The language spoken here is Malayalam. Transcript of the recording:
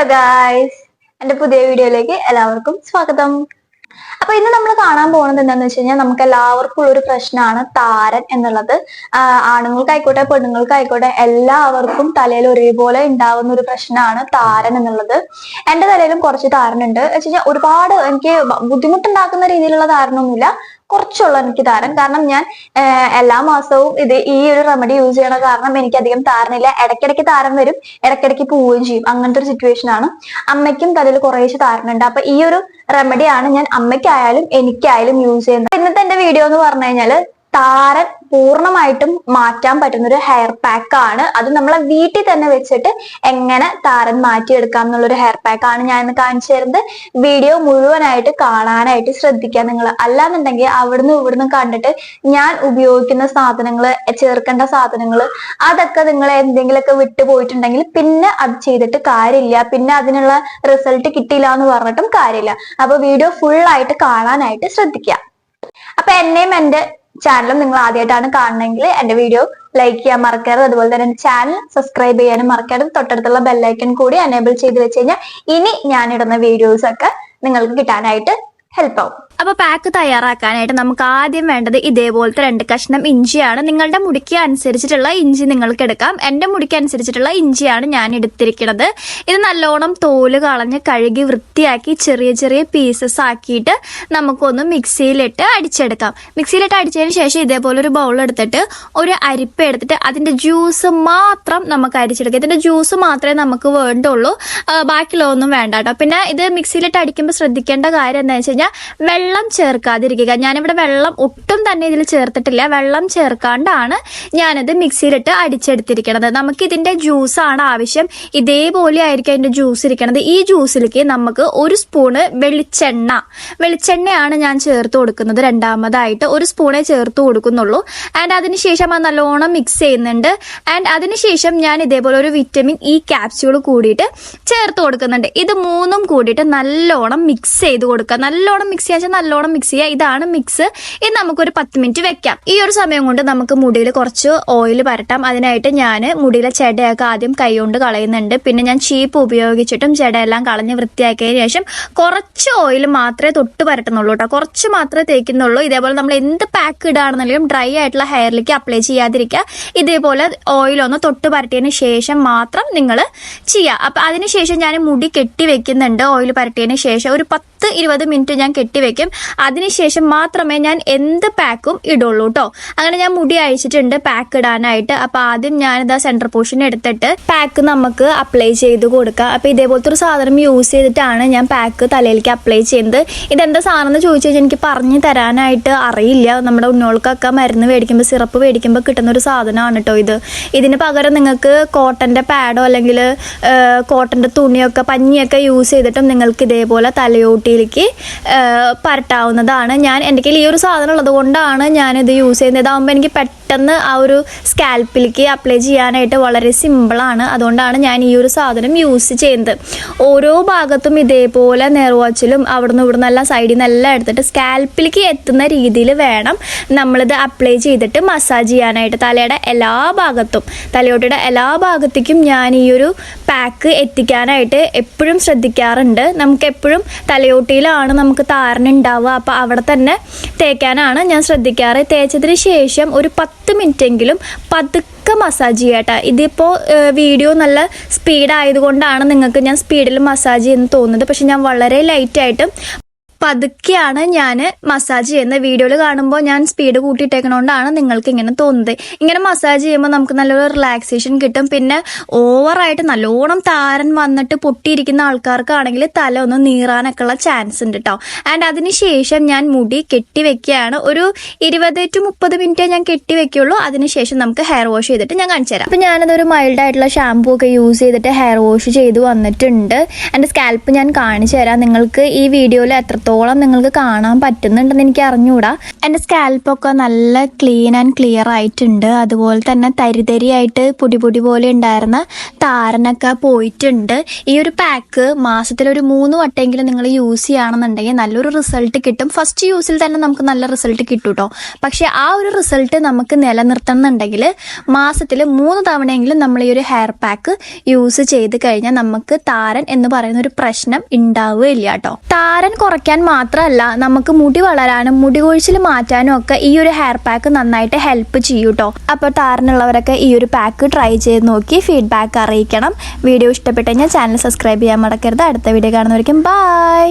ഹലോ ഗായ്സ്, എൻ്റെ പുതിയ വീഡിയോയിലേക്ക് എല്ലാവർക്കും സ്വാഗതം. അപ്പൊ ഇന്ന് നമ്മൾ കാണാൻ പോകുന്നത് എന്താണെന്ന് വെച്ച് കഴിഞ്ഞാൽ നമുക്ക് എല്ലാവർക്കും ഉള്ള ഒരു പ്രശ്നമാണ് താരൻ എന്നുള്ളത്. ആണുങ്ങൾക്കായിക്കോട്ടെ പെണ്ണുങ്ങൾക്കായിക്കോട്ടെ എല്ലാവർക്കും തലയിൽ ഒരേപോലെ ഉണ്ടാവുന്ന ഒരു പ്രശ്നമാണ് താരൻ എന്നുള്ളത്. എൻ്റെ തലയിലും കുറച്ച് താരനുണ്ട്. വെച്ച് കഴിഞ്ഞാൽ ഒരുപാട് എനിക്ക് ബുദ്ധിമുട്ടുണ്ടാക്കുന്ന രീതിയിലുള്ള താരനൊന്നുമില്ല, കുറച്ചുള്ള എനിക്ക് താരൻ. കാരണം ഞാൻ എല്ലാ മാസവും ഈ ഒരു റെമഡി യൂസ് ചെയ്യണ കാരണം എനിക്ക് അധികം താരനില്ല. ഇടയ്ക്കിടയ്ക്ക് താരൻ വരും, ഇടയ്ക്കിടയ്ക്ക് പോവുകയും ചെയ്യും. അങ്ങനത്തെ ഒരു സിറ്റുവേഷൻ ആണ്. അമ്മയ്ക്കും തലയിൽ കുറേശ്ശെ താരനുണ്ട്. അപ്പൊ ഈ ഒരു റെമഡിയാണ് ഞാൻ അമ്മയ്ക്കായാലും എനിക്കായാലും യൂസ് ചെയ്യുന്നത്. ഇന്നത്തെ എന്റെ വീഡിയോ എന്ന് പറഞ്ഞു കഴിഞ്ഞാല് താരൻ പൂർണ്ണമായിട്ടും മാറ്റാൻ പറ്റുന്ന ഒരു ഹെയർ പാക്ക് ആണ്. അത് നമ്മളെ വീട്ടിൽ തന്നെ വെച്ചിട്ട് എങ്ങനെ താരൻ മാറ്റിയെടുക്കാം എന്നുള്ളൊരു ഹെയർ പാക്ക് ആണ് ഞാൻ ഇന്ന് കാണിച്ചു തരുന്നത്. വീഡിയോ മുഴുവനായിട്ട് കാണാനായിട്ട് ശ്രദ്ധിക്കുക നിങ്ങൾ. അല്ലാന്നുണ്ടെങ്കിൽ അവിടുന്ന് ഇവിടുന്ന് കണ്ടിട്ട് ഞാൻ ഉപയോഗിക്കുന്ന സാധനങ്ങൾ, ചേർക്കേണ്ട സാധനങ്ങൾ അതൊക്കെ നിങ്ങൾ എന്തെങ്കിലുമൊക്കെ വിട്ടു പോയിട്ടുണ്ടെങ്കിൽ പിന്നെ അത് ചെയ്തിട്ട് കാര്യമില്ല, പിന്നെ അതിനുള്ള റിസൾട്ട് കിട്ടിയില്ല എന്ന് പറഞ്ഞിട്ടും കാര്യമില്ല. അപ്പൊ വീഡിയോ ഫുൾ ആയിട്ട് കാണാനായിട്ട് ശ്രദ്ധിക്കുക. അപ്പൊ എന്നെയും എന്റെ ചാനലും നിങ്ങൾ ആദ്യമായിട്ടാണ് കാണണമെങ്കിൽ എന്റെ വീഡിയോ ലൈക്ക് ചെയ്യാൻ മറക്കരുത്. അതുപോലെ തന്നെ എന്റെ ചാനൽ സബ്സ്ക്രൈബ് ചെയ്യാനും മറക്കരുത്. തൊട്ടടുത്തുള്ള ബെല്ലൈക്കൺ കൂടി എനേബിൾ ചെയ്ത് വെച്ച് കഴിഞ്ഞാൽ ഇനി ഞാനിടുന്ന വീഡിയോസ് ഒക്കെ നിങ്ങൾക്ക് കിട്ടാനായിട്ട് ഹെൽപ്പ് ആവും. അപ്പൊ പാക്ക് തയ്യാറാക്കാനായിട്ട് നമുക്ക് ആദ്യം വേണ്ടത് ഇതേപോലത്തെ 2 കഷ്ണം ഇഞ്ചിയാണ്. നിങ്ങളുടെ മുടിക്ക് അനുസരിച്ചിട്ടുള്ള ഇഞ്ചി നിങ്ങൾക്ക് എടുക്കാം. എന്റെ മുടിക്ക് അനുസരിച്ചിട്ടുള്ള ഇഞ്ചിയാണ് ഞാൻ എടുത്തിരിക്കുന്നത്. ഇത് നല്ലോണം തോല് കളഞ്ഞ് കഴുകി വൃത്തിയാക്കി ചെറിയ ചെറിയ പീസസ് ആക്കിയിട്ട് നമുക്കൊന്ന് മിക്സിയിലിട്ട് അടിച്ചെടുക്കാം. മിക്സിയിലിട്ട് അടിച്ചതിന് ശേഷം ഇതേപോലെ ഒരു ബൗൾ എടുത്തിട്ട് ഒരു അരിപ്പ എടുത്തിട്ട് അതിന്റെ ജ്യൂസ് മാത്രം നമുക്ക് അരിച്ചെടുക്കാം. ഇതിന്റെ ജ്യൂസ് മാത്രമേ നമുക്ക് വേണ്ടുള്ളൂ, ബാക്കിയുള്ളതൊന്നും വേണ്ട കേട്ടോ. പിന്നെ ഇത് മിക്സിയിലിട്ട് അടിക്കുമ്പോൾ ശ്രദ്ധിക്കേണ്ട കാര്യം എന്താണെന്ന് വെച്ച് കഴിഞ്ഞാൽ വെള്ളം ചേർക്കാതിരിക്കുക. ഞാനിവിടെ വെള്ളം ഒട്ടും തന്നെ ഇതിൽ ചേർത്തിട്ടില്ല. വെള്ളം ചേർക്കാണ്ടാണ് ഞാനിത് മിക്സിയിലിട്ട് അടിച്ചെടുത്തിരിക്കുന്നത്. നമുക്ക് ഇതിന്റെ ജ്യൂസാണ് ആവശ്യം. ഇതേപോലെ ആയിരിക്കും അതിന്റെ ജ്യൂസ് ഇരിക്കുന്നത്. ഈ ജ്യൂസിലേക്ക് നമുക്ക് 1 സ്പൂണ് വെളിച്ചെണ്ണയാണ് ഞാൻ ചേർത്ത് കൊടുക്കുന്നത്. രണ്ടാമതായിട്ട് 1 സ്പൂണേ ചേർത്ത് കൊടുക്കുന്നുള്ളൂ. ആൻഡ് അതിനുശേഷം അത് നല്ലോണം മിക്സ് ചെയ്യുന്നുണ്ട്. ആൻഡ് അതിനുശേഷം ഞാൻ ഇതേപോലെ ഒരു വിറ്റമിൻ ഇ ക്യാപ്സ്യൂൾ കൂടിയിട്ട് ചേർത്ത് കൊടുക്കുന്നുണ്ട്. ഇത് 3ഉം കൂടിയിട്ട് നല്ലോണം മിക്സ് ചെയ്ത് കൊടുക്കുക. നല്ലോണം മിക്സ് ചെയ്യാൻ നല്ലോണം മിക്സ് ചെയ്യുക. ഇതാണ് മിക്സ്. ഇത് നമുക്കൊരു 10 മിനിറ്റ് വെക്കാം. ഈ ഒരു സമയം കൊണ്ട് നമുക്ക് മുടിയിൽ കുറച്ച് ഓയിൽ പരട്ടാം. അതിനായിട്ട് ഞാൻ മുടിയിലെ ചെടയൊക്കെ ആദ്യം കൈകൊണ്ട് കളയുന്നുണ്ട്. പിന്നെ ഞാൻ ചീപ്പ് ഉപയോഗിച്ചിട്ടും ചെടയെല്ലാം കളഞ്ഞ് വൃത്തിയാക്കിയതിന് ശേഷം കുറച്ച് ഓയിൽ മാത്രമേ തൊട്ട് പരട്ടുന്നുള്ളൂ കേട്ടോ. കുറച്ച് മാത്രമേ തേക്കുന്നുള്ളൂ. ഇതേപോലെ നമ്മൾ എന്ത് പാക്ക് ഇടുകയാണെന്നുണ്ടെങ്കിലും ഡ്രൈ ആയിട്ടുള്ള ഹെയറിലേക്ക് അപ്ലൈ ചെയ്യാതിരിക്കുക. ഇതേപോലെ ഓയിലൊന്ന് തൊട്ട് പരട്ടിയതിന് ശേഷം മാത്രം നിങ്ങൾ ചെയ്യുക. അപ്പം അതിനുശേഷം ഞാൻ മുടി കെട്ടി വെക്കുന്നുണ്ട്. ഓയിൽ പരട്ടിയതിന് ശേഷം ഒരു 10-20 മിനിറ്റ് ഞാൻ കെട്ടിവെക്കും. അതിനുശേഷം മാത്രമേ ഞാൻ എന്ത് പാക്കും ഇടുള്ളൂ കേട്ടോ. അങ്ങനെ ഞാൻ മുടി അഴിച്ചിട്ടുണ്ട് പാക്ക് ഇടാനായിട്ട്. അപ്പൊ ആദ്യം ഞാനിതാ സെന്റർ പോർഷൻ എടുത്തിട്ട് പാക്ക് നമുക്ക് അപ്ലൈ ചെയ്ത് കൊടുക്കാം. അപ്പൊ ഇതേപോലത്തെ ഒരു സാധനം യൂസ് ചെയ്തിട്ടാണ് ഞാൻ പാക്ക് തലയിലേക്ക് അപ്ലൈ ചെയ്യുന്നത്. ഇതെന്താ സാധനം എന്ന് ചോദിച്ചു കഴിഞ്ഞാൽ എനിക്ക് പറഞ്ഞു തരാനായിട്ട് അറിയില്ല. നമ്മുടെ ഉണ്ണോൾക്കൊക്കെ മരുന്ന് മേടിക്കുമ്പോൾ, സിറപ്പ് മേടിക്കുമ്പോൾ കിട്ടുന്ന ഒരു സാധനമാണ് കേട്ടോ ഇത്. ഇതിന് പകരം നിങ്ങൾക്ക് കോട്ടന്റെ പാഡോ അല്ലെങ്കിൽ കോട്ടന്റെ തുണിയൊക്കെ, പഞ്ഞിയൊക്കെ യൂസ് ചെയ്തിട്ടും നിങ്ങൾക്ക് ഇതേപോലെ തലയോട്ടിയിലേക്ക് പരട്ടാവുന്നതാണ്. എൻ്റെ കയ്യിൽ ഈ ഒരു സാധനം ഉള്ളത് കൊണ്ടാണ് ഞാനിത് യൂസ് ചെയ്യുന്നത്. ഇതാകുമ്പോൾ എനിക്ക് പെട്ടെന്ന് ആ ഒരു സ്കാൽപ്പിലേക്ക് അപ്ലൈ ചെയ്യാനായിട്ട് വളരെ സിമ്പിളാണ്. അതുകൊണ്ടാണ് ഞാൻ ഈ ഒരു സാധനം യൂസ് ചെയ്യുന്നത്. ഓരോ ഭാഗത്തും ഇതേപോലെ നെറുവാച്ചിലും അവിടുന്ന് ഇവിടുന്ന് എല്ലാം സൈഡിൽ നിന്നെല്ലാം എടുത്തിട്ട് സ്കാൽപ്പിലേക്ക് എത്തുന്ന രീതിയിൽ വേണം നമ്മളിത് അപ്ലൈ ചെയ്തിട്ട് മസാജ് ചെയ്യാനായിട്ട്. തലയുടെ എല്ലാ ഭാഗത്തും, തലയോട്ടിയുടെ എല്ലാ ഭാഗത്തേക്കും ഞാൻ ഈ ഒരു പാക്ക് എത്തിക്കാനായിട്ട് എപ്പോഴും ശ്രദ്ധിക്കാറുണ്ട്. നമുക്ക് എപ്പോഴും തലയോട്ടിയിലാണ് നമുക്ക് താരനുണ്ടാവുക. അപ്പോൾ അവിടെ തന്നെ തേക്കാനാണ് ഞാൻ ശ്രദ്ധിക്കാറ്. തേച്ചതിന് ശേഷം ഒരു 10 മിനിറ്റെങ്കിലും പതുക്കെ മസാജ് ചെയ്യട്ടെ. ഇതിപ്പോൾ വീഡിയോ നല്ല സ്പീഡ് ആയതുകൊണ്ടാണ് നിങ്ങൾക്ക് ഞാൻ സ്പീഡിൽ മസാജ് ചെയ്യുന്നത് തോന്നുന്നത്. പക്ഷെ ഞാൻ വളരെ ലൈറ്റായിട്ടും പതുക്കെയാണ് ഞാൻ മസാജ് ചെയ്യുന്നത്. വീഡിയോയിൽ കാണുമ്പോൾ ഞാൻ സ്പീഡ് കൂട്ടിയിട്ടേക്കണോണ്ടാണ് നിങ്ങൾക്ക് ഇങ്ങനെ തോന്നുന്നത്. ഇങ്ങനെ മസാജ് ചെയ്യുമ്പോൾ നമുക്ക് നല്ലൊരു റിലാക്സേഷൻ കിട്ടും. പിന്നെ ഓവറായിട്ട് നല്ലോണം താരൻ വന്നിട്ട് പൊട്ടിയിരിക്കുന്ന ആൾക്കാർക്കാണെങ്കിൽ തല ഒന്ന് നീറാനൊക്കെ ഉള്ള ചാൻസ് ഉണ്ട് കേട്ടോ. ആൻഡ് അതിനുശേഷം ഞാൻ മുടി കെട്ടി വെക്കുകയാണ്. ഒരു 20-30 മിനിറ്റേ ഞാൻ കെട്ടി വെക്കുള്ളൂ. അതിനുശേഷം നമുക്ക് ഹെയർ വാഷ് ചെയ്തിട്ട് ഞാൻ കാണിച്ചു തരാം. അപ്പം ഞാനതൊരു മൈൽഡ് ആയിട്ടുള്ള ഷാമ്പൂ ഒക്കെ യൂസ് ചെയ്തിട്ട് ഹെയർ വാഷ് ചെയ്ത് വന്നിട്ടുണ്ട്. എൻ്റെ സ്കാൽപ്പ് ഞാൻ കാണിച്ചു തരാം. നിങ്ങൾക്ക് ഈ വീഡിയോയിൽ എത്രത്തോളം എത്രത്തോളം നിങ്ങൾക്ക് കാണാൻ പറ്റുന്നുണ്ടെന്ന് എനിക്ക് അറിഞ്ഞുകൂടാ. എൻ്റെ സ്കാൽപ്പൊക്കെ നല്ല ക്ലീൻ ആൻഡ് ക്ലിയർ ആയിട്ടുണ്ട്. അതുപോലെ തന്നെ തരിതരിയായിട്ട് പൊടി പോലെ ഉണ്ടായിരുന്ന താരനൊക്കെ പോയിട്ടുണ്ട്. ഈ ഒരു പാക്ക് മാസത്തിലൊരു 3 വട്ടമെങ്കിലും നിങ്ങൾ യൂസ് ചെയ്യുകയാണെന്നുണ്ടെങ്കിൽ നല്ലൊരു റിസൾട്ട് കിട്ടും. ഫസ്റ്റ് യൂസിൽ തന്നെ നമുക്ക് നല്ല റിസൾട്ട് കിട്ടും കേട്ടോ. പക്ഷെ ആ ഒരു റിസൾട്ട് നമുക്ക് നിലനിർത്തണം എന്നുണ്ടെങ്കിൽ മാസത്തിൽ 3 തവണയെങ്കിലും നമ്മൾ ഈ ഒരു ഹെയർ പാക്ക് യൂസ് ചെയ്ത് കഴിഞ്ഞാൽ നമുക്ക് താരൻ എന്ന് പറയുന്ന ഒരു പ്രശ്നം ഉണ്ടാവുകയില്ല കേട്ടോ. താരൻ കുറയ്ക്കാൻ മാത്രമല്ല നമുക്ക് മുടി വളരാനും മുടി കൊഴിച്ചിൽ മാറ്റാനും ഒക്കെ ഈ ഒരു ഹെയർ പാക്ക് നന്നായിട്ട് ഹെൽപ്പ് ചെയ്യും കേട്ടോ. അപ്പോൾ താരനുള്ളവരൊക്കെ ഈ ഒരു പാക്ക് ട്രൈ ചെയ്ത് നോക്കി ഫീഡ്ബാക്ക് അറിയിക്കണം. വീഡിയോ ഇഷ്ടപ്പെട്ടു കഴിഞ്ഞാൽ ചാനൽ സബ്സ്ക്രൈബ് ചെയ്യാൻ മറക്കരുത്. അടുത്ത വീഡിയോ കാണുന്നവരിക്കും ബൈ.